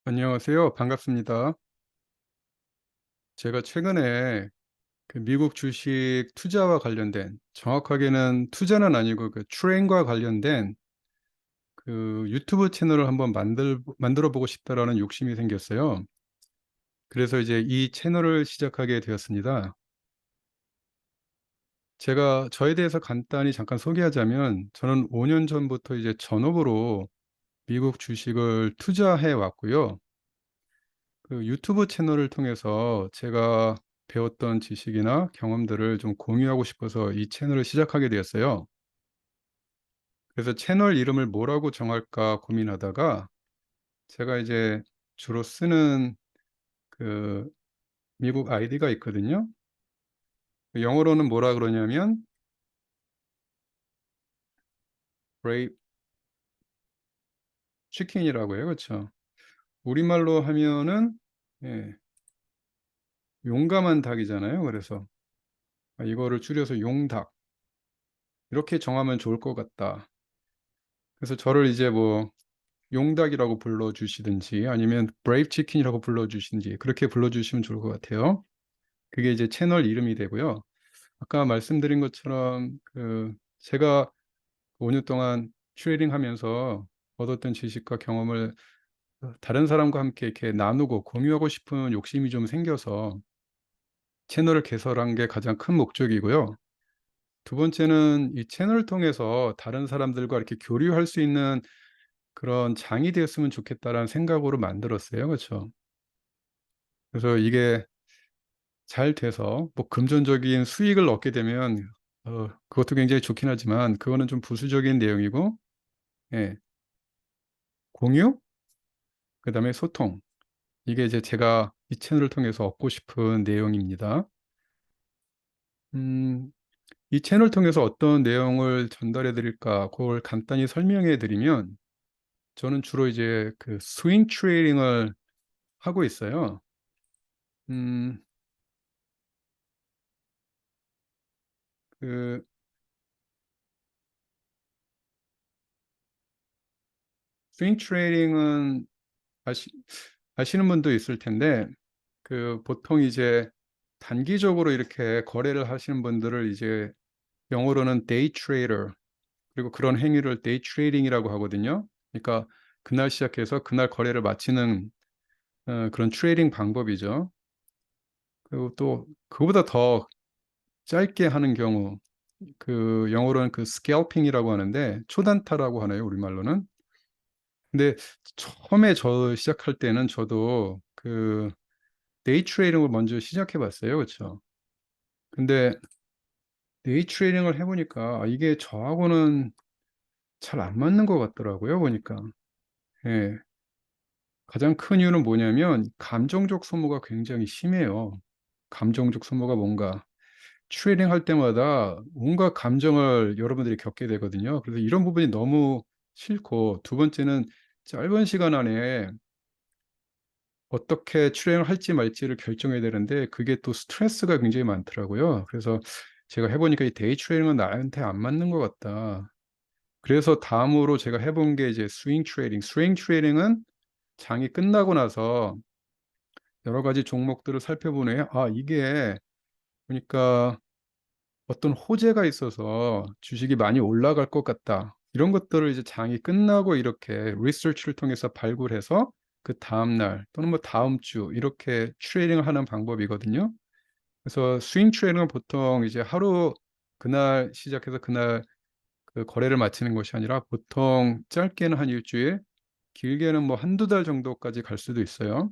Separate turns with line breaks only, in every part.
안녕하세요. 반갑습니다. 제가 최근에 그 미국 주식 투자와 관련된, 정확하게는 투자는 아니고 그 트레인과 관련된 그 유튜브 채널을 한번 만들어 보고 싶다라는 욕심이 생겼어요. 그래서 이제 이 채널을 시작하게 되었습니다. 제가 저에 대해서 간단히 잠깐 소개하자면, 저는 5년 전부터 이제 전업으로 미국 주식을 투자해 왔고요. 그 유튜브 채널을 통해서 제가 배웠던 지식이나 경험들을 좀 공유하고 싶어서 이 채널을 시작하게 되었어요. 그래서 채널 이름을 뭐라고 정할까 고민하다가 제가 이제 주로 쓰는 그 미국 아이디가 있거든요. 영어로는 뭐라 그러냐면 brave chicken이라고 해요. 그쵸? 우리말로 하면은 예, 용감한 닭이잖아요. 그래서 이거를 줄여서 용닭 이렇게 정하면 좋을 것 같다. 그래서 저를 이제 뭐 용닭이라고 불러주시든지 아니면 브레이브 치킨이라고 불러주시든지 그렇게 불러주시면 좋을 것 같아요. 그게 이제 채널 이름이 되고요. 아까 말씀드린 것처럼 그 제가 5년 동안 트레이딩하면서 얻었던 지식과 경험을 다른 사람과 함께 이렇게 나누고 공유하고 싶은 욕심이 좀 생겨서 채널을 개설한 게 가장 큰 목적이고요. 두 번째는 이 채널을 통해서 다른 사람들과 이렇게 교류할 수 있는 그런 장이 되었으면 좋겠다라는 생각으로 만들었어요. 그쵸? 그래서 이게 잘 돼서 뭐 금전적인 수익을 얻게 되면 그것도 굉장히 좋긴 하지만 그거는 좀 부수적인 내용이고, 예, 공유, 그다음에 소통. 이게 이제 제가 이 채널을 통해서 얻고 싶은 내용입니다. 음, 이 채널을 통해서 어떤 내용을 전달해 드릴까 그걸 간단히 설명해 드리면, 저는 주로 이제 그 스윙 트레이딩을 하고 있어요. 음, 그 스윙 트레이딩은 아시 아시는 분도 있을 텐데, 그 보통 이제 단기적으로 이렇게 거래를 하시는 분들을 이제 영어로는 데이 트레이더, 그리고 그런 행위를 데이 트레이딩이라고 하거든요. 그러니까 그날 시작해서 그날 거래를 마치는 그런 트레이딩 방법이죠. 그리고 또 그거보다 더 짧게 하는 경우, 그 영어로는 그 스캘핑이라고 하는데 초단타라고 하나요, 우리말로는? 근데 처음에 저 시작할 때는 저도 그 데이 트레이딩을 먼저 시작해 봤어요. 그쵸? 근데 데이 트레이딩을 해 보니까 이게 저하고는 잘 안 맞는 것 같더라고요, 보니까. 예. 가장 큰 이유는 뭐냐면 감정적 소모가 굉장히 심해요. 감정적 소모가 뭔가, 트레이딩 할 때마다 온갖 감정을 여러분들이 겪게 되거든요. 그래서 이런 부분이 너무 싫고, 두 번째는 짧은 시간 안에 어떻게 출행을 할지 말지를 결정해야 되는데 그게 또 스트레스가 굉장히 많더라고요. 그래서 제가 해 보니까 이 데이 트레이딩은 나한테 안 맞는 것 같다. 그래서 다음으로 제가 해본 게 이제 스윙 트레이딩. 스윙 트레이딩은 장이 끝나고 나서 여러 가지 종목들을 살펴본 후에 이게 보니까 어떤 호재가 있어서 주식이 많이 올라갈 것 같다. 이런 것들을 이제 장이 끝나고 이렇게 리서치를 통해서 발굴해서 그다음 날 또는 뭐 다음 주 이렇게 트레이딩을 하는 방법이거든요. 그래서 스윙 트레이딩은 보통 이제 하루, 그날 시작해서 그날 그 거래를 마치는 것이 아니라 보통 짧게는 한 일주일, 길게는 뭐 한두 달 정도까지 갈 수도 있어요.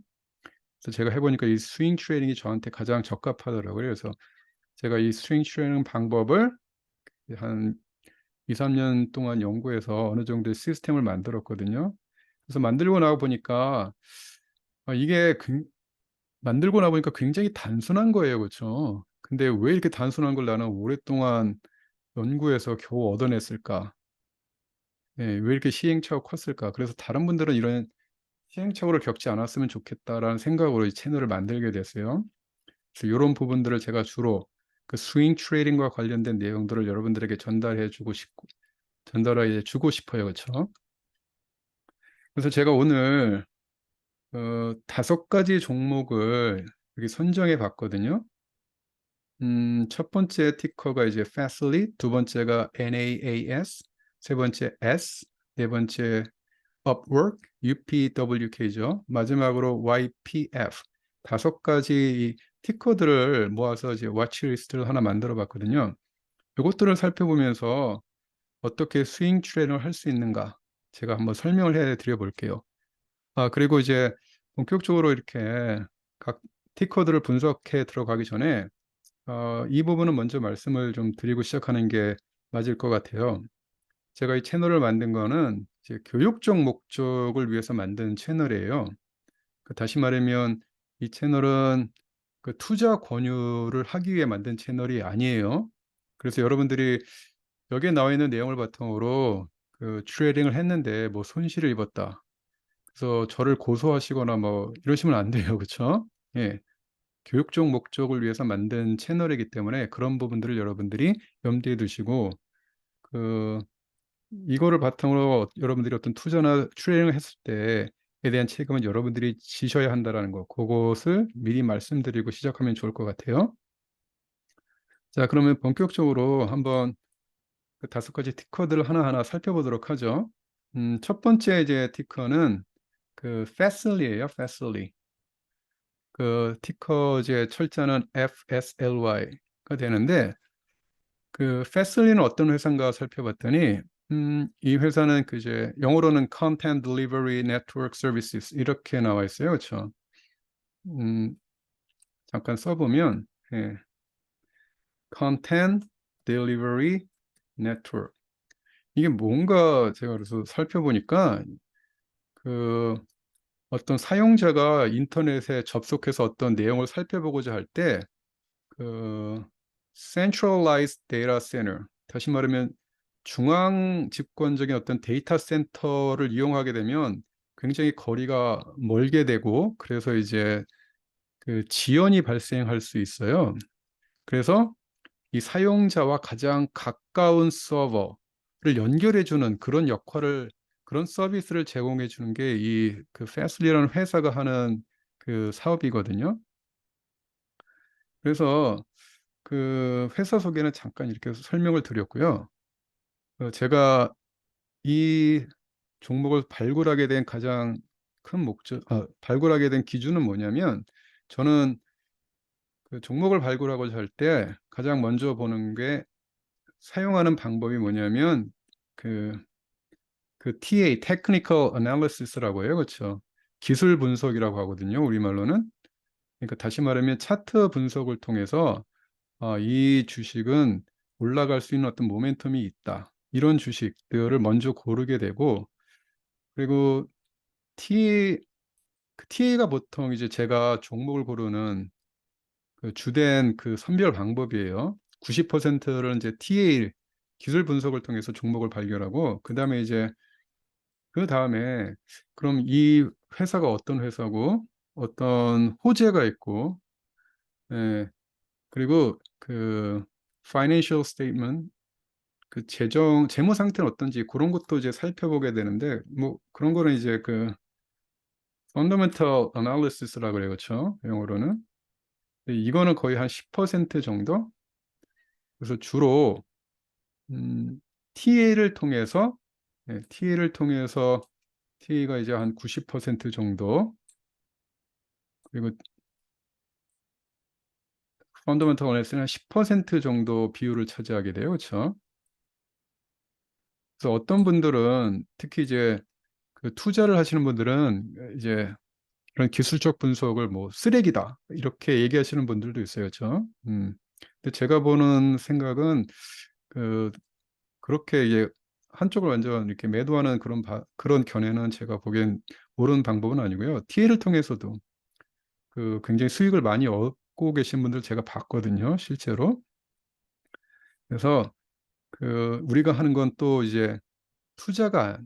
그래서 제가 해 보니까 이 스윙 트레이딩이 저한테 가장 적합하더라고요. 그래서 제가 이 스윙 트레이딩 방법을 한 2-3년 동안 연구해서 어느 정도의 시스템을 만들었거든요. 그래서 만들고 나와 보니까 이게 만들고 나 보니까 굉장히 단순한 거예요. 그쵸? 근데 '왜 이렇게 단순한 걸 나는 오랫동안 연구해서 겨우 얻어냈을까? 예, 왜 이렇게 시행착오가 컸을까?' 그래서 '다른 분들은 이런 시행착오를 겪지 않았으면 좋겠다.'라는 생각으로 이 채널을 만들게 됐어요. 그래서 요런 부분들을 제가 주로 그 스윙 트레이딩과 관련된 내용들을 여러분들에게 전달해 주고 싶어요. 그쵸? 그래서 제가 오늘 5가지 종목을 여기 선정해 봤거든요. 첫 번째 티커가 이제 Fastly, 두 번째가 NAAS, 세 번째 S, 네 번째 Upwork, UPWK죠. 마지막으로 YPF. 5가지 티커들을 모아서 이제 와치리스트를 하나 만들어 봤거든요. 이것들을 살펴보면서 어떻게 스윙 트레이딩을 할 수 있는가 제가 한번 설명을 해 드려 볼게요. 그리고 이제 본격적으로 이렇게 각 티커들을 분석해 들어가기 전에 이 부분은 먼저 말씀을 좀 드리고 시작하는 게 맞을 것 같아요. 제가 이 채널을 만든 거는 이제 교육적 목적을 위해서 만든 채널이에요. 다시 말하면 이 채널은 그 투자 권유를 하기 위해 만든 채널이 아니에요. 그래서 여러분들이 여기에 나와 있는 내용을 바탕으로 그 트레이딩을 했는데 뭐 손실을 입었다. 그래서 저를 고소하시거나 뭐 이러시면 안 돼요. 그쵸? 예. 교육적 목적을 위해서 만든 채널이기 때문에 그런 부분들을 여러분들이 염두에 두시고 그 이거를 바탕으로 여러분들이 어떤 투자나 트레이딩을 했을 때에 대한 책임은 여러분들이 지셔야 한다라는 거, 그것을 미리 말씀드리고 시작하면 좋을 것 같아요. 자, 그러면 본격적으로 한번 그 5가지 티커들을 하나하나 살펴보도록 하죠. 첫 번째 이제 티커는 그 Fastly예요. Fastly. 그 티커 이제 철자는 FSLY가 되는데 그 Fastly는 어떤 회사인가 살펴봤더니 이 회사는 그 이제 영어로는 Content Delivery Network Services 이렇게 나와 있어요. 그렇죠? 음, 잠깐 써보면 예, Content Delivery Network 이게 뭔가 제가 그래서 살펴보니까 그 어떤 사용자가 인터넷에 접속해서 어떤 내용을 살펴보고자 할 때 그 Centralized Data Center 다시 말하면 중앙 집권적인 어떤 데이터 센터를 이용하게 되면 굉장히 거리가 멀게 되고 그래서 이제 그 지연이 발생할 수 있어요. 그래서 이 사용자와 가장 가까운 서버를 연결해 주는 그런 역할을 그런 서비스를 제공해 주는 게 이 그 패슬리라는 회사가 하는 그 사업이거든요. 그래서 그 회사 소개는 잠깐 이렇게 설명을 드렸고요. 제가 이 종목을 발굴하게 된 가장 큰 발굴하게 된 기준은 뭐냐면 저는 그 종목을 발굴하고자 할 때 가장 먼저 보는 게 사용하는 방법이 뭐냐면 그, 그 TA, Technical Analysis라고 해요. 그렇죠? 기술 분석이라고 하거든요. 우리말로는. 그러니까 다시 말하면 차트 분석을 통해서 이 주식은 올라갈 수 있는 어떤 모멘텀이 있다. 이런 주식들을 먼저 고르게 되고 그리고 TA, 그 TA가 보통 이제 제가 종목을 고르는 그 주된 그 선별 방법이에요. 90%를 이제 TA 기술 분석을 통해서 종목을 발견하고 그다음에 이제 그다음에 그럼 이 회사가 어떤 회사고 어떤 호재가 있고 예, 그리고 그 financial statement 그 재무 상태는 어떤지 그런 것도 이제 살펴보게 되는데 뭐 그런 거는 이제 그 fundamental analysis라고 그래요. 그렇죠? 영어로는. 이거는 거의 한 10% 정도? 그래서 주로 TA를 통해서 TA를 통해서 TA가 이제 한 90% 정도 그리고 펀더멘털 어널리시스는 한 10% 정도 비율을 차지하게 돼요. 그렇죠? 그래서 어떤 분들은 특히 이제 그 투자를 하시는 분들은 이제 그런 기술적 분석을 뭐 쓰레기다 이렇게 얘기하시는 분들도 있어요. 그렇죠? 근데 제가 보는 생각은 그 그렇게 이제 한쪽을 완전 이렇게 매도하는 그런 견해는 제가 보기엔 옳은 방법은 아니고요. TA를 통해서도 그 굉장히 수익을 많이 얻고 계신 분들 제가 봤거든요, 실제로. 그래서 그 우리가 하는 건 또 이제 투자가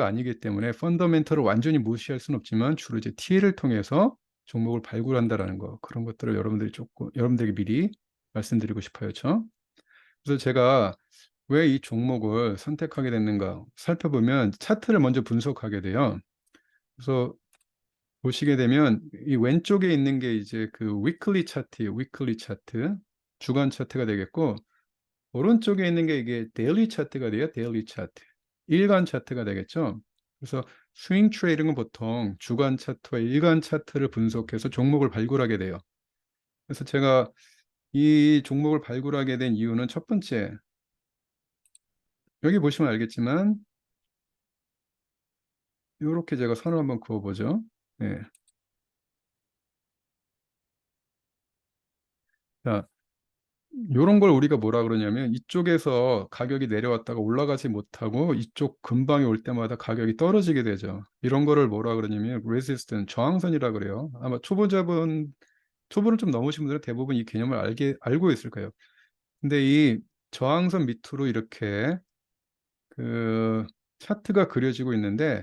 아니기 때문에 펀더멘털을 완전히 무시할 수는 없지만 주로 이제 TA를 통해서 종목을 발굴한다라는 거 그런 것들을 여러분들에게 미리 말씀드리고 싶어요, 저. 그래서 제가 왜 이 종목을 선택하게 됐는가 살펴보면 차트를 먼저 분석하게 돼요. 그래서 보시게 되면 이 왼쪽에 있는 게 이제 그 위클리 차트예요. 위클리 차트. 주간 차트가 되겠고 오른쪽에 있는 게 이게 데일리 차트가 돼요. 데일리 차트. 일간 차트가 되겠죠. 그래서 스윙 트레이딩은 보통 주간 차트와 일간 차트를 분석해서 종목을 발굴하게 돼요. 그래서 제가 이 종목을 발굴하게 된 이유는 첫 번째, 여기 보시면 알겠지만 이렇게 제가 선을 한번 그어보죠. 네. 자, 이런 걸 우리가 뭐라 그러냐면 이쪽에서 가격이 내려왔다가 올라가지 못하고 이쪽 근방이 올 때마다 가격이 떨어지게 되죠. 이런 거를 뭐라 그러냐면 resistance, 저항선이라 그래요. 아마 초보를 좀 넘으신 분들은 대부분 이 개념을 알고 있을 거예요. 근데 이 저항선 밑으로 이렇게 그 차트가 그려지고 있는데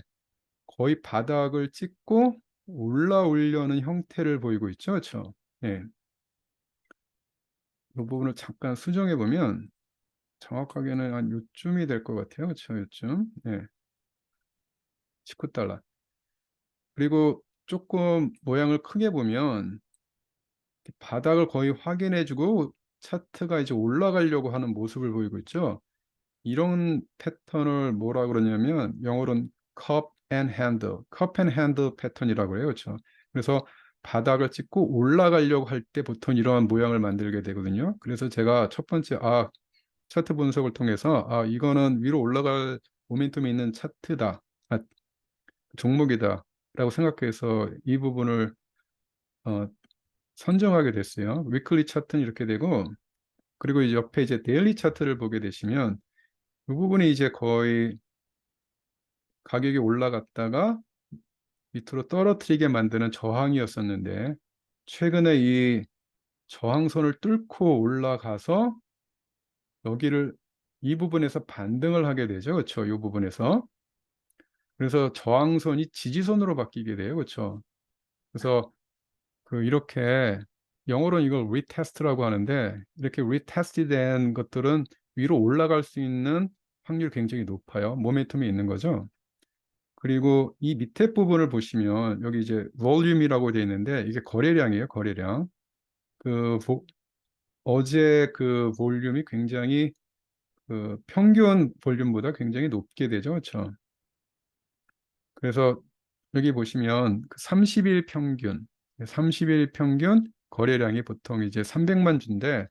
거의 바닥을 찍고 올라오려는 형태를 보이고 있죠. 그렇죠? 예. 이 부분을 잠깐 수정해 보면 정확하게는 한 요쯤이 될 것 같아요. 그렇죠? 요쯤. 예. 19달러. 그리고 조금 모양을 크게 보면 바닥을 거의 확인해 주고 차트가 이제 올라가려고 하는 모습을 보이고 있죠. 이런 패턴을 뭐라 그러냐면 영어로는 cup and handle, cup and handle 패턴이라고 해요. 그렇죠? 그래서 바닥을 찍고 올라가려고 할 때 보통 이러한 모양을 만들게 되거든요. 그래서 제가 첫 번째 차트 분석을 통해서 이거는 위로 올라갈 모멘텀이 있는 차트다. 종목이다. 라고 생각해서 이 부분을 어, 선정하게 됐어요. 위클리 차트는 이렇게 되고 그리고 이제 옆에 이제 데일리 차트를 보게 되시면 이 부분이 이제 거의 가격이 올라갔다가 밑으로 떨어뜨리게 만드는 저항이었었는데 최근에 이 저항선을 뚫고 올라가서 여기를 이 부분에서 반등을 하게 되죠. 그렇죠? 이 부분에서. 그래서 저항선이 지지선으로 바뀌게 돼요. 그렇죠? 그래서 이렇게 영어로는 이걸 리테스트라고 하는데 이렇게 리테스트 된 것들은 위로 올라갈 수 있는 확률이 굉장히 높아요. 모멘텀이 있는 거죠. 그리고 이 밑에 부분을 보시면 여기 이제 볼륨이라고 되어 있는데 이게 거래량이에요. 거래량. 그 어제 그 볼륨이 굉장히 평균 볼륨보다 굉장히 높게 되죠. 그렇죠? 그래서 여기 보시면 그 30일 평균 거래량이 보통 이제 300만 주인데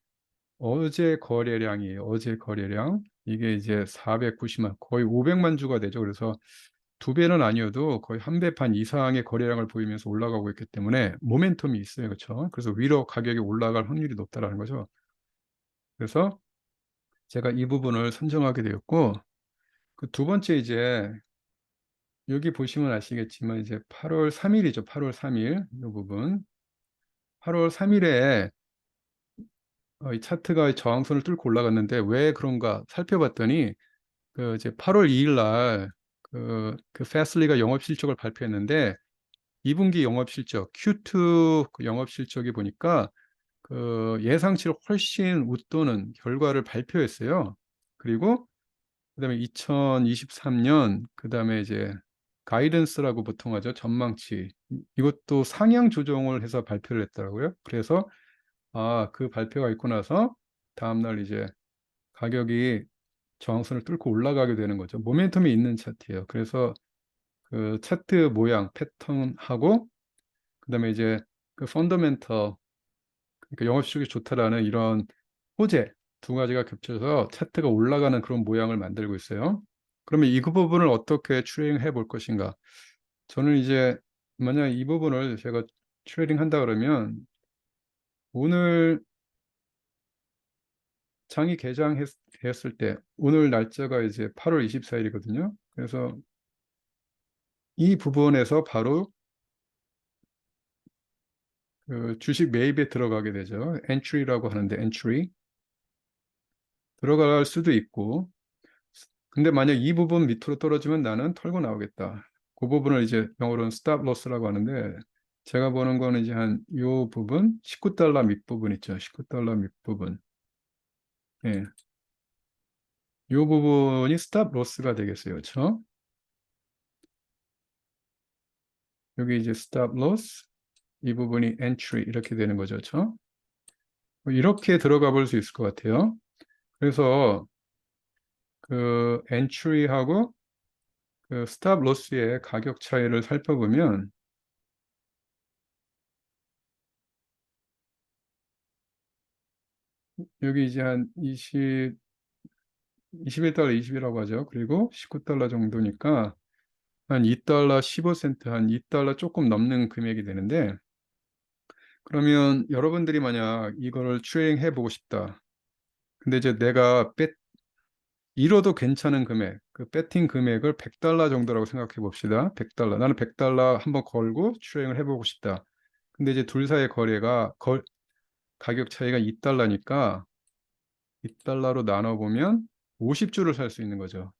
어제 거래량이에요. 어제 거래량. 이게 이제 490만, 거의 500만 주가 되죠. 그래서 두 배는 아니어도 거의 한 배 반 이상의 거래량을 보이면서 올라가고 있기 때문에 모멘텀이 있어요. 그렇죠? 그래서 위로 가격이 올라갈 확률이 높다라는 거죠. 그래서 제가 이 부분을 선정하게 되었고 그 두 번째 이제 여기 보시면 아시겠지만 이제 8월 3일이죠. 8월 3일 이 부분. 8월 3일에 이 차트가 저항선을 뚫고 올라갔는데 왜 그런가 살펴봤더니 이제 8월 2일 날 패슬리가 영업 실적을 발표했는데 2분기 영업 실적 Q2 그 영업 실적이 보니까 예상치를 훨씬 웃도는 결과를 발표했어요. 그리고 그다음에 2023년 그다음에 이제 가이던스라고 보통 하죠. 전망치. 이것도 상향 조정을 해서 발표를 했더라고요. 그래서 그 발표가 있고 나서 다음날 이제 가격이 저항선을 뚫고 올라가게 되는 거죠. 모멘텀이 있는 차트예요. 그래서 그 차트 모양, 패턴하고 그다음에 이제 그 펀더멘털, 그러니까 영업실적이 좋다라는 이런 호재 두 가지가 겹쳐서 차트가 올라가는 그런 모양을 만들고 있어요. 그러면 이 부분을 어떻게 트레이딩 해볼 것인가? 저는 이제 만약 이 부분을 제가 트레이딩 한다 그러면 오늘 장이 개장했을 때 오늘 날짜가 이제 8월 24일이거든요. 그래서 이 부분에서 바로 주식 매입에 들어가게 되죠. 엔트리라고 하는데 엔트리 들어갈 수도 있고 근데 만약 이 부분 밑으로 떨어지면 나는 털고 나오겠다. 그 부분을 이제 영어로는 스탑 로스라고 하는데 제가 보는 거는 이제 한 요 부분 19달러 밑부분 있죠. 19달러 밑부분. 예. 요 부분이 스탑 로스가 되겠어요. 그렇죠? 여기 이제 stop loss, 이 부분이 entry 이렇게 되는 거죠. 그렇죠? 이렇게 들어가 볼 수 있을 것 같아요. 그래서 그 entry하고 그 stop loss의 가격 차이를 살펴보면 여기 이제 한 21달러 20이라고 하죠. 그리고 19달러 정도니까 한 2달러 15센트, 한 2달러 조금 넘는 금액이 되는데, 그러면 여러분들이 만약 이거를 트레이딩 해보고 싶다. 근데 이제 내가 잃어도 괜찮은 금액, 그 배팅 금액을 100달러 정도라고 생각해 봅시다. 100달러. 나는 100달러 한번 걸고 트레이딩을 해보고 싶다. 근데 이제 둘 사이의 가격 차이가 2달러니까 2달러로 나눠보면 50주를 살 수 있는 거죠.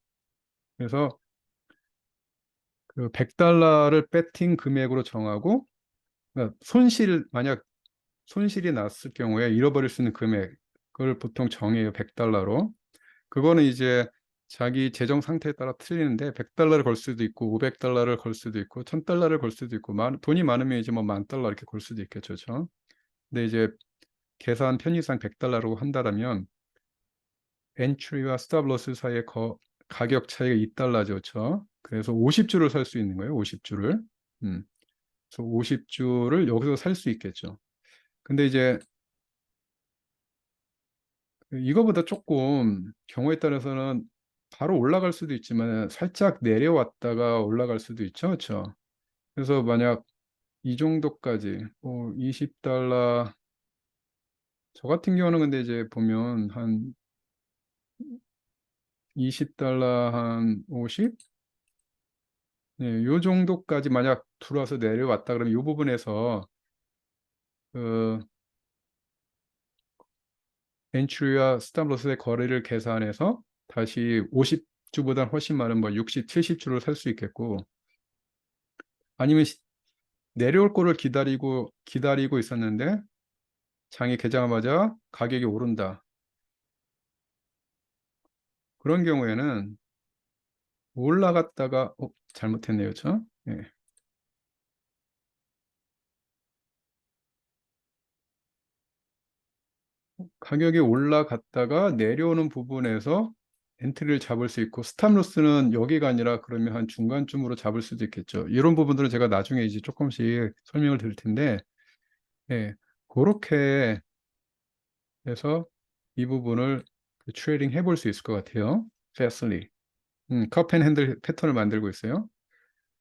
그래서 그 100달러를 배팅 금액으로 정하고, 그러니까 만약 손실이 났을 경우에 잃어버릴 수 있는 금액을 보통 정해요. 100달러로. 그거는 이제 자기 재정 상태에 따라 틀리는데 100달러를 걸 수도 있고 500달러를 걸 수도 있고 1000달러를 걸 수도 있고 돈이 많으면 이제 뭐 10,000달러 이렇게 걸 수도 있겠죠. 그렇죠? 근데 이제 계산 편의상 100달러라고 한다면 엔트리와 스톱 로스 사이의 가격 차이가 2달러죠. 그렇죠? 그래서 50주를 살 수 있는 거예요. 50주를. 그래서 50주를 여기서 살 수 있겠죠. 근데 이제 이거보다 조금 경우에 따라서는 바로 올라갈 수도 있지만 살짝 내려왔다가 올라갈 수도 있죠. 그렇죠? 그래서 만약 이 정도까지 20달러, 저 같은 경우는 근데 이제 보면 한 20달러 한 50? 네, 요 정도까지 만약 들어와서 내려왔다 그러면 이 부분에서 그 엔트리와 스탑로스의 거래를 계산해서 다시 50주보다 훨씬 많은 뭐 60, 70주를 살 수 있겠고, 아니면 내려올 거를 기다리고 있었는데 장이 개장하자마자 가격이 오른다. 그런 경우에는 올라갔다가 잘못했네요. 그렇죠? 예. 가격이 올라갔다가 내려오는 부분에서 엔트리를 잡을 수 있고, 스탑로스는 여기가 아니라 그러면 한 중간쯤으로 잡을 수도 있겠죠. 이런 부분들은 제가 나중에 이제 조금씩 설명을 드릴 텐데, 예, 그렇게 해서 이 부분을 트레이딩 해볼 수 있을 것 같아요. fastly. 컵앤핸들 패턴을 만들고 있어요.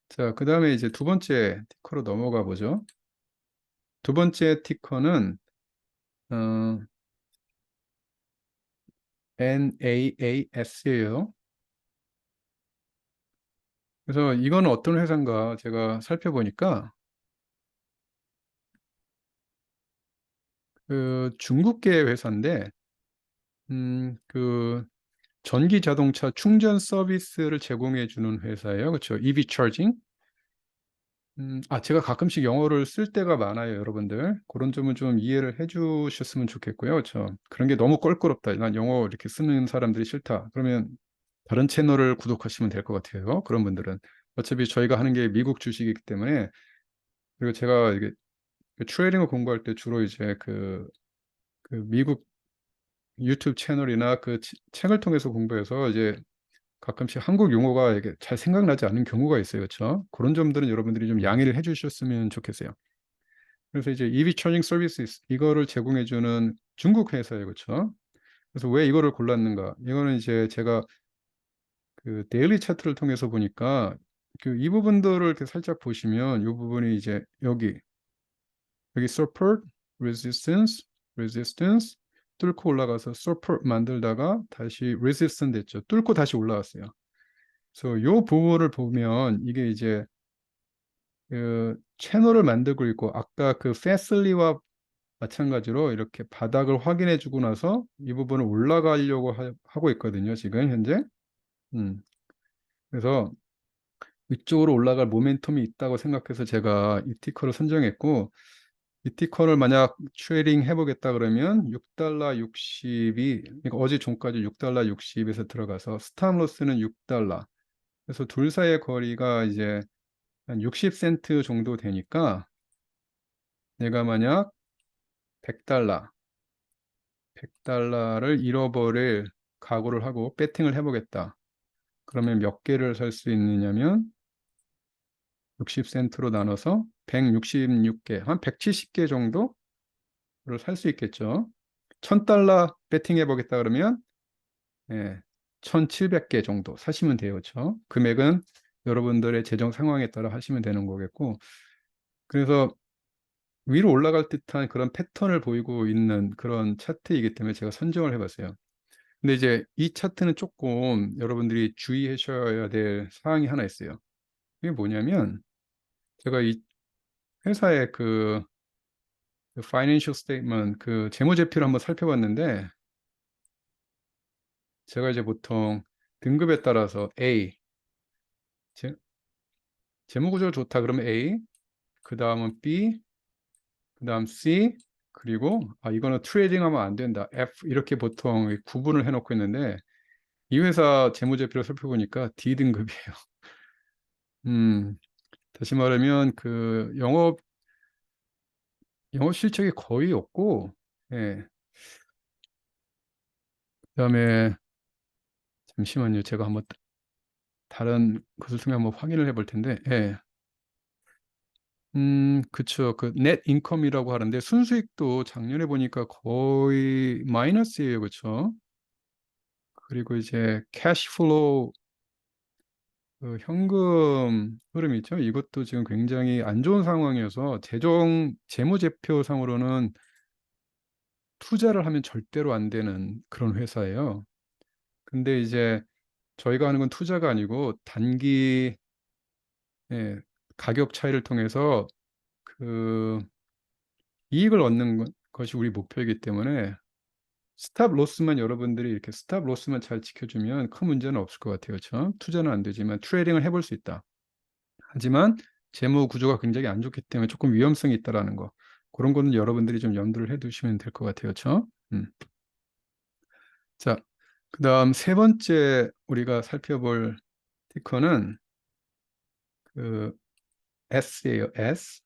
자, 그 다음에 이제 두 번째 티커로 넘어가 보죠. 두 번째 티커는 어, NAAS예요. 그래서 이거는 어떤 회사인가 제가 살펴보니까 그 중국계 회사인데, 그 전기 자동차 충전 서비스를 제공해 주는 회사예요. 그렇죠? EV 차징. 제가 가끔씩 영어를 쓸 때가 많아요, 여러분들. 그런 점은 좀 이해를 해 주셨으면 좋겠고요. 그렇죠? 그런 게 너무 껄끄럽다. 난 영어 이렇게 쓰는 사람들이 싫다. 그러면 다른 채널을 구독하시면 될 것 같아요. 그런 분들은. 어차피 저희가 하는 게 미국 주식이기 때문에, 그리고 제가 이게 그 트레이딩을 공부할 때 주로 이제 그 미국 유튜브 채널이나 그 책을 통해서 공부해서 이제 가끔씩 한국 용어가 이게 잘 생각나지 않는 경우가 있어요. 그렇죠? 그런 점들은 여러분들이 좀 양해를 해 주셨으면 좋겠어요. 그래서 이제 EV 차징 서비스 이거를 제공해 주는 중국 회사예요. 그렇죠? 그래서 왜 이거를 골랐는가? 이거는 이제 제가 그 데일리 차트를 통해서 보니까 그 이 부분들을 이렇게 살짝 보시면 이 부분이 이제 여기 support, resistance, resistance 뚫고 올라가서 support 만들다가 다시 resistance 됐죠. 뚫고 다시 올라왔어요. 그래서 이 부분을 보면 이게 이제 그 채널을 만들고 있고, 아까 그 패슬리와 마찬가지로 이렇게 바닥을 확인해 주고 나서 이 부분을 올라가려고 하고 있거든요. 지금 현재. 음. 그래서 위쪽으로 올라갈 모멘텀이 있다고 생각해서 제가 이 티커를 선정했고, 이 티커를 만약 트레이딩 해보겠다 그러면 6달러 60이, 그러니까 어제 종가지 6달러 60에서 들어가서 스탑 로스는 6달러. 그래서 둘 사이의 거리가 이제 한 60센트 정도 되니까 내가 만약 100달러를 잃어버릴 각오를 하고 배팅을 해보겠다. 그러면 몇 개를 살 수 있느냐면 60센트로 나눠서 166개, 한 170개 정도를 살 수 있겠죠. 1000달러 배팅해 보겠다 그러면 1700개 정도 사시면 돼요. 그렇죠? 금액은 여러분들의 재정 상황에 따라 하시면 되는 거겠고, 그래서 위로 올라갈 듯한 그런 패턴을 보이고 있는 그런 차트이기 때문에 제가 선정을 해봤어요. 근데 이제 이 차트는 조금 여러분들이 주의하셔야 될 사항이 하나 있어요. 이게 뭐냐면 제가 이 회사의 그 financial statement, 그 재무제표를 한번 살펴봤는데 제가 이제 보통 등급에 따라서 A, 재, 재무구조 좋다 그러면 A, 그 다음은 B, 그 다음 C, 그리고 이거는 트레이딩 하면 안 된다, F, 이렇게 보통 구분을 해놓고 있는데 이 회사 재무제표를 살펴보니까 D 등급이에요. 다시 말하면 그 영업 실적이 거의 없고, 예. 그다음에 잠시만요. 제가 한번 다른 것을 통해 한번 확인을 해볼 텐데, 예. 그쵸. 그 넷 인컴이라고 하는데 순수익도 작년에 보니까 거의 마이너스예요. 그쵸? 그리고 이제 캐시 플로우, 그 현금 흐름 있죠. 이것도 지금 굉장히 안 좋은 상황이어서 재무제표상으로는 투자를 하면 절대로 안 되는 그런 회사예요. 근데 이제 저희가 하는 건 투자가 아니고 단기 가격 차이를 통해서 그 이익을 얻는 것이 우리 목표이기 때문에 스탑 로스만 여러분들이 이렇게 스탑 로스만 잘 지켜주면 큰 문제는 없을 것 같아요. 그렇죠? 투자는 안 되지만 트레이딩을 해볼 수 있다. 하지만 재무 구조가 굉장히 안 좋기 때문에 조금 위험성이 있다라는 거. 그런 거는 여러분들이 좀 염두를 해두시면 될 것 같아요. 그렇죠? 자, 그다음 세 번째 우리가 살펴볼 티커는 그 S예요. S.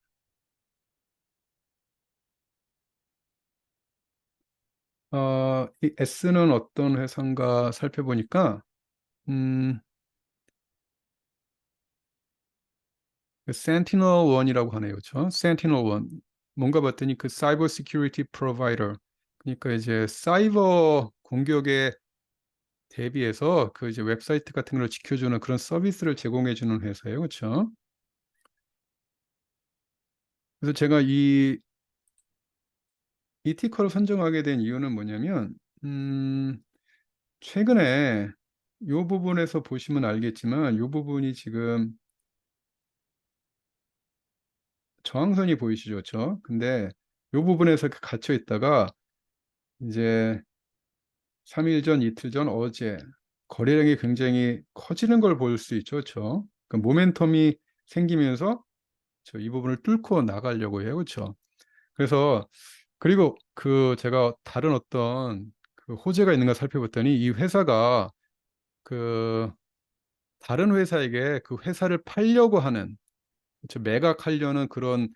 이 S는 어떤 회사인가 살펴보니까 음, 센티널1이라고 하네요. 그렇죠? 센티널1. 뭔가 봤더니 그 사이버 시큐리티 프로바이더. 그러니까 이제 사이버 공격에 대비해서 그 이제 웹사이트 같은 걸 지켜주는 그런 서비스를 제공해 주는 회사예요. 그렇죠? 그래서 제가 이 티커를 선정하게 된 이유는 뭐냐면 최근에 이 부분에서 보시면 알겠지만 이 부분이 지금 저항선이 보이시죠? 그렇죠? 근데 이 부분에서 갇혀 있다가 이제 3일 전, 이틀 전, 어제 거래량이 굉장히 커지는 걸 볼 수 있죠. 그렇죠? 그 모멘텀이 생기면서 이 부분을 뚫고 나가려고 해요. 그렇죠? 그래서 그리고 그 제가 다른 어떤 그 호재가 있는가 살펴봤더니 이 회사가 그 다른 회사에게 그 회사를 팔려고 하는, 그렇죠? 매각하려는 그런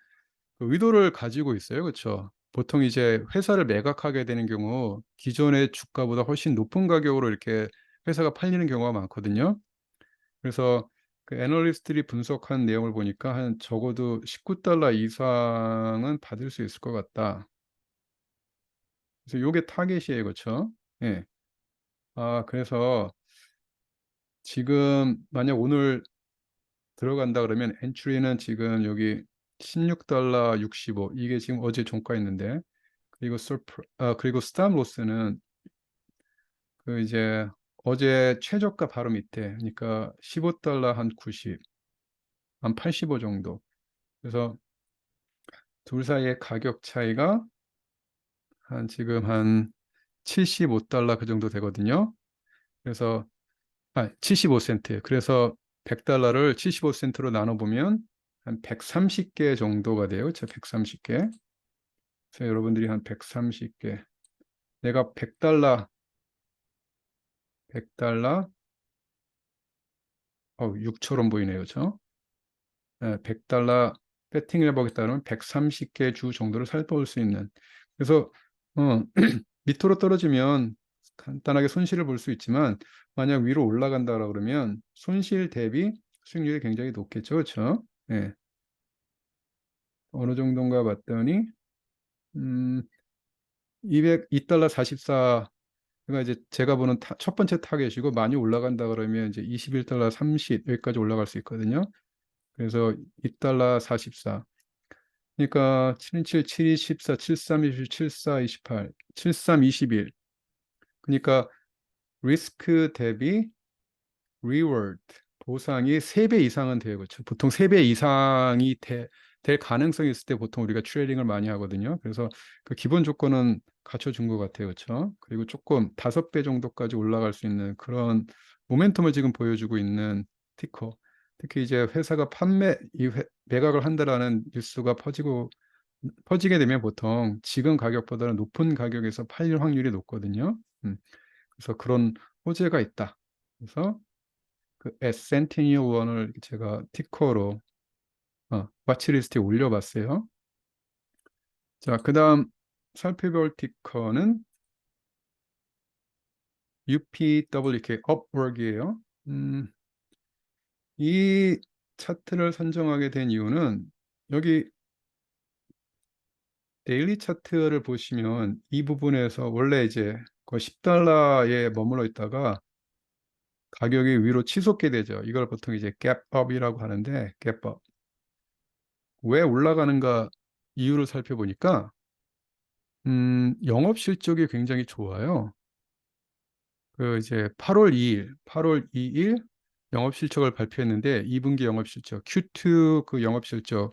그 의도를 가지고 있어요. 그렇죠? 보통 이제 회사를 매각하게 되는 경우 기존의 주가보다 훨씬 높은 가격으로 이렇게 회사가 팔리는 경우가 많거든요. 그래서 그 애널리스트들이 분석한 내용을 보니까 한 적어도 19달러 이상은 받을 수 있을 것 같다. 그래서 요게 타겟이에요. 그렇죠? 예. 그래서 지금 만약 오늘 들어간다 그러면 엔트리는 지금 여기 16달러 65, 이게 지금 어제 종가였는데, 그리고 스탑 로스는 그 이제 어제 최저가 바로 밑에, 그러니까 15달러 한 90, 한 85 정도. 그래서 둘 사이의 가격 차이가 지금 한 75달러 그 정도 되거든요. 그래서 75센트. 그래서 100달러를 75센트로 나눠보면 한 130개 정도가 돼요. 그렇죠? 130개. 그래서 여러분들이 한 130개. 내가 100달러, 6처럼 보이네요. 그렇죠? $100 배팅을 해보겠다 그러면 130개 주 정도를 살펴볼 수 있는. 그래서 밑으로 떨어지면 간단하게 손실을 볼 수 있지만 만약 위로 올라간다 그러면 손실 대비 수익률이 굉장히 높겠죠. 그렇죠? 예. 어느 정도인가 봤더니 202달러 44. 그러니까 이제 제가 보는 첫 번째 타겟이고 많이 올라간다 그러면 이제 21달러 30 여기까지 올라갈 수 있거든요. 그래서 2달러 44. 그러니까 727, 72, 14, 73, 27, 74, 28, 73, 21. 그러니까 리스크 대비 리워드 보상이 3배 이상은 돼요. 그렇죠? 보통 3배 이상이 될 가능성이 있을 때 보통 우리가 트레이딩을 많이 하거든요. 그래서 그 기본 조건은 갖춰준 것 같아요. 그렇죠? 그리고 조금 5배 정도까지 올라갈 수 있는 그런 모멘텀을 지금 보여주고 있는 티커. 특히 이제 회사가 매각을 한다라는 뉴스가 퍼지게 되면 보통 지금 가격보다는 높은 가격에서 팔릴 확률이 높거든요. 그래서 그런 호재가 있다. 그래서 그 센티니얼 원을 제가 티커로 와치리스트에 올려봤어요. 자, 그다음 살펴볼 티커는 UPWK 업워크이에요. 이 차트를 선정하게 된 이유는 여기 데일리 차트를 보시면 이 부분에서 원래 이제 거의 $10에 머물러 있다가 가격이 위로 치솟게 되죠. 이걸 보통 이제 갭업이라고 하는데 갭업. 왜 올라가는가 이유를 살펴보니까 영업 실적이 굉장히 좋아요. 그 이제 8월 2일 영업 실적을 발표했는데 2분기 영업 실적, Q2 그 영업 실적이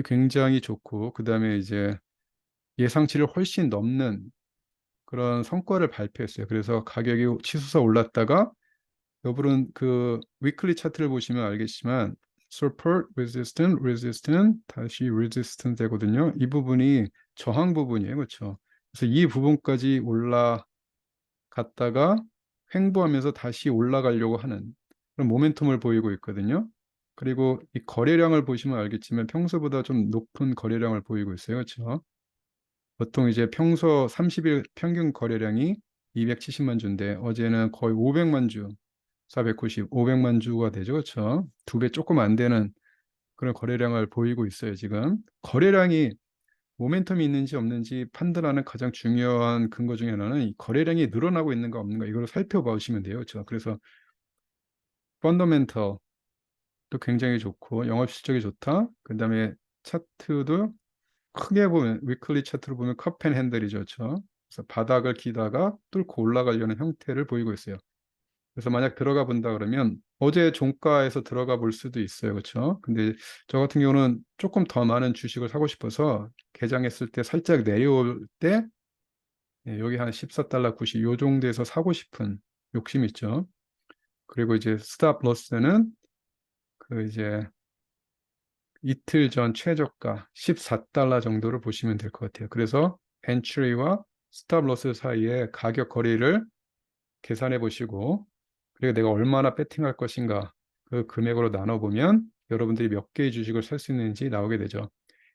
굉장히 좋고 그다음에 이제 예상치를 훨씬 넘는 그런 성과를 발표했어요. 그래서 가격이 치솟아 올랐다가 여러분 그 위클리 차트를 보시면 알겠지만 support, resistance, resistance, 다시 resistance 되거든요. 이 부분이 저항 부분이에요. 그렇죠? 그래서 이 부분까지 올라갔다가 횡보하면서 다시 올라가려고 하는 그런 모멘텀을 보이고 있거든요. 그리고 이 거래량을 보시면 알겠지만 평소보다 좀 높은 거래량을 보이고 있어요. 그렇죠? 보통 이제 평소 30일 평균 거래량이 270만 주인데 어제는 거의 500만 주, 490, 500만 주가 되죠. 그렇죠? 2배 조금 안 되는 그런 거래량을 보이고 있어요, 지금. 거래량이 모멘텀이 있는지 없는지 판단하는 가장 중요한 근거 중에 하나는 이 거래량이 늘어나고 있는가 없는가 이걸 살펴보시면 돼요. 그렇죠? 그래서 펀더멘털도 굉장히 좋고 영업 실적이 좋다. 그다음에 차트도 크게 보면 위클리 차트로 보면 컵앤 핸들이죠. 그렇죠? 그래서 바닥을 기다가 뚫고 올라가려는 형태를 보이고 있어요. 그래서 만약 들어가 본다 그러면 어제 종가에서 들어가 볼 수도 있어요. 그렇죠? 근데 저 같은 경우는 조금 더 많은 주식을 사고 싶어서 개장했을 때 살짝 내려올 때 여기 한 14달러 90, 요 정도에서 사고 싶은 욕심 있죠. 그리고 이제 스탑 로스는 그 이제 이틀 전 최저가 14달러 정도를 보시면 될 것 같아요. 그래서 엔트리와 스탑 로스 사이에 가격 거리를 계산해 보시고 그리고 내가 얼마나 배팅할 것인가 그 금액으로 나눠보면 여러분들이 몇 개의 주식을 살 수 있는지 나오게 되죠.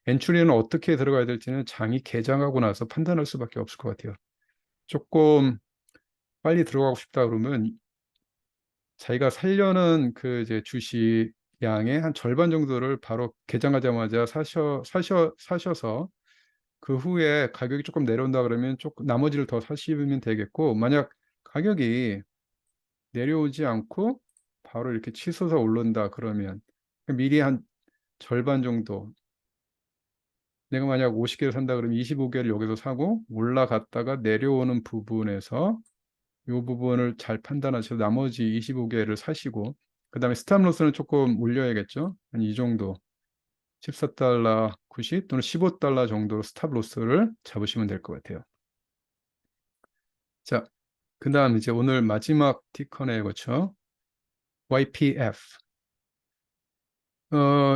엔트리는 어떻게 들어가야 될지는 장이 개장하고 나서 판단할 수밖에 없을 것 같아요. 조금 빨리 들어가고 싶다 그러면 자기가 살려는 그 이제 주식 양의 한 절반 정도를 바로 개장하자마자 사셔서 그 후에 가격이 조금 내려온다 그러면 조금 나머지를 더 사시면 되겠고 만약 가격이 내려오지 않고 바로 이렇게 치솟아 오른다 그러면 미리 한 절반 정도 내가 만약 50개를 산다 그러면 25개를 여기서 사고 올라갔다가 내려오는 부분에서 이 부분을 잘 판단하셔서 나머지 25개를 사시고 그 다음에 스탑로스는 조금 올려야겠죠. 한 이 정도 14달러 90 또는 15달러 정도로 스탑로스를 잡으시면 될 것 같아요. 자, 그 다음 이제 오늘 마지막 티커네요. 그렇죠? YPF.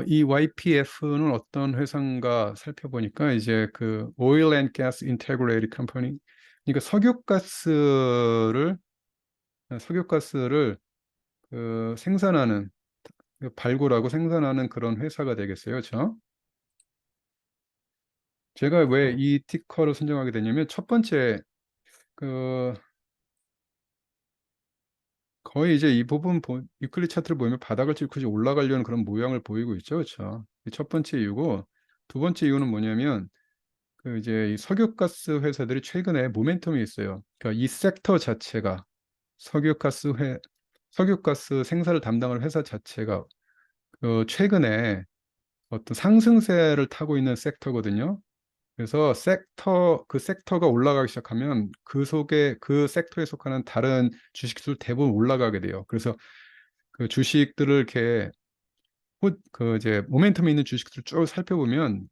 이 YPF는 어떤 회사인가 살펴보니까 이제 그 Oil and Gas Integrated Company, 그러니까 석유가스를 그 생산하는 발굴하고 생산하는 그런 회사가 되겠어요. 그렇죠? 제가 왜 이 티커를 선정하게 되냐면 첫 번째 그 거의 이제 이 부분 위클리 차트를 보면 바닥을 뚫고 이제 올라가려는 그런 모양을 보이고 있죠. 그렇죠? 첫 번째 이유고 두 번째 이유는 뭐냐면 그 이제 이 석유가스 회사들이 최근에 모멘텀이 있어요. 그러니까 이 섹터 자체가 석유가스 생산을 담당하는 회사 자체가 그 최근에 어떤 상승세를 타고 있는 섹터거든요. 그래서 그 섹터가 올라가기 시작하면 그 속에 그 섹터에 속하는 다른 주식들 대부분 올라가게 돼요. 그래서 그 주식들을 이렇게 그 이제 모멘텀이 있는 주식들 쭉 살펴보면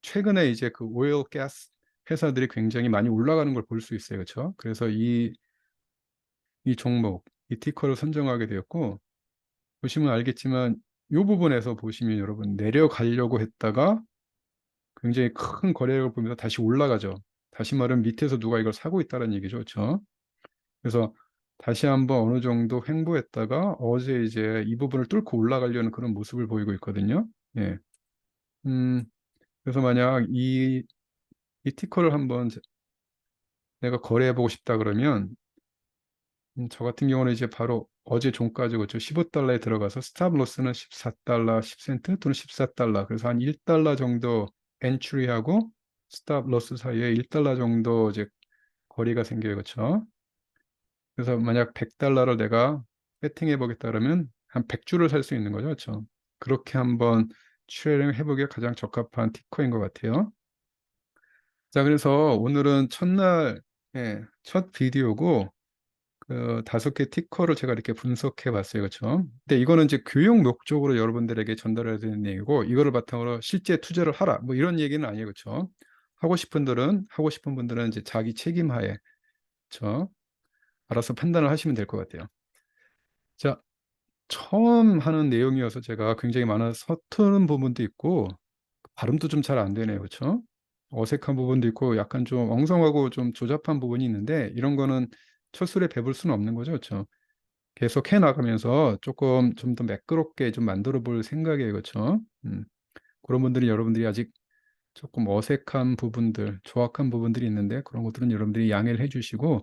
최근에 이제 그 오일 가스 회사들이 굉장히 많이 올라가는 걸 볼 수 있어요. 그렇죠? 그래서 이 종목, 이 티커를 선정하게 되었고 보시면 알겠지만 이 부분에서 보시면 여러분 내려가려고 했다가 굉장히 큰 거래량을 보면서 다시 올라가죠. 다시 말하면 밑에서 누가 이걸 사고 있다는 얘기죠. 그렇죠? 그래서 다시 한번 어느 정도 횡보했다가 어제 이제 이 부분을 뚫고 올라가려는 그런 모습을 보이고 있거든요. 예. 음, 그래서 만약 이 티커를 한번 내가 거래해보고 싶다 그러면 저 같은 경우는 이제 바로 어제 종가죠. 그렇죠? 15달러에 들어가서 스탑 로스는 14달러 10센트 또는 14달러. 그래서 한 1달러 정도 엔트리하고 스탑 로스 사이에 1달러 정도 이제 거리가 생겨요. 그렇죠? 그래서 만약 100달러를 내가 배팅해 보겠다 그러면 한 100주를 살 수 있는 거죠. 그렇죠? 그렇게 한번 트레이딩 해보기에 가장 적합한 티커인 것 같아요. 자, 그래서 오늘은 첫날, 예, 첫 비디오고 그 5개 티커를 제가 이렇게 분석해 봤어요. 그렇죠? 근데 이거는 이제 교육 목적으로 여러분들에게 전달해야 되는 얘기고 이거를 바탕으로 실제 투자를 하라. 뭐 이런 얘기는 아니에요. 그렇죠? 하고 싶은 분들은 이제 자기 책임하에 그렇죠? 알아서 판단을 하시면 될 것 같아요. 자, 처음 하는 내용이어서 제가 굉장히 많은 서투른 부분도 있고 발음도 좀 잘 안 되네요. 그렇죠? 어색한 부분도 있고 약간 좀 엉성하고 좀 조잡한 부분이 있는데 이런 거는 첫 술에 배울 수는 없는 거죠. 그렇죠? 계속 해 나가면서 조금 좀 더 매끄럽게 좀 만들어 볼 생각이에요. 그렇죠? 그런 분들이 여러분들이 아직 조금 어색한 부분들, 조악한 부분들이 있는데 그런 것들은 여러분들이 양해를 해 주시고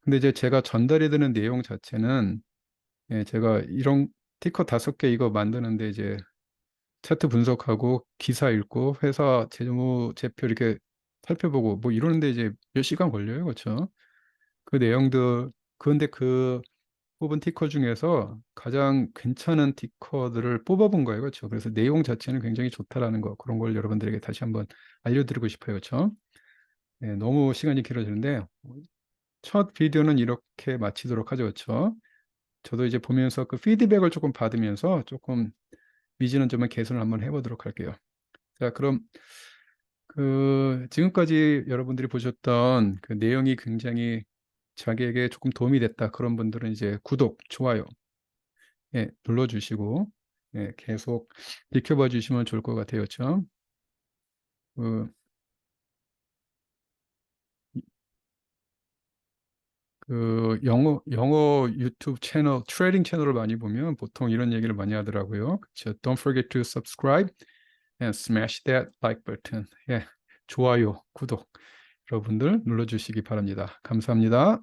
근데 이제 제가 전달해 드리는 내용 자체는 예, 제가 이런 티커 5개 이거 만드는데 이제 차트 분석하고 기사 읽고 회사 재무제표 이렇게 살펴보고 뭐 이러는데 이제 몇 시간 걸려요. 그렇죠? 그 내용들 그런데 그 뽑은 티커 중에서 가장 괜찮은 티커들을 뽑아본 거예요. 그렇죠? 그래서 내용 자체는 굉장히 좋다라는 거 그런 걸 여러분들에게 다시 한번 알려드리고 싶어요. 그렇죠? 네, 너무 시간이 길어지는데 첫 비디오는 이렇게 마치도록 하죠. 그렇죠? 저도 이제 보면서 그 피드백을 조금 받으면서 조금 미지는 점을 개선을 한번 해보도록 할게요. 자, 그럼 그 지금까지 여러분들이 보셨던 그 내용이 굉장히 자기에게 조금 도움이 됐다. 그런 분들은 이제 구독, 좋아요, 예, 눌러주시고 예, 계속 지켜봐 주시면 좋을 것 같아요. 그렇죠? 그, 그 영어 유튜브 채널, 트레이딩 채널을 많이 보면 보통 이런 얘기를 많이 하더라고요. 그렇죠? Don't forget to subscribe and smash that like button. 예, 좋아요, 구독 여러분들 눌러주시기 바랍니다. 감사합니다.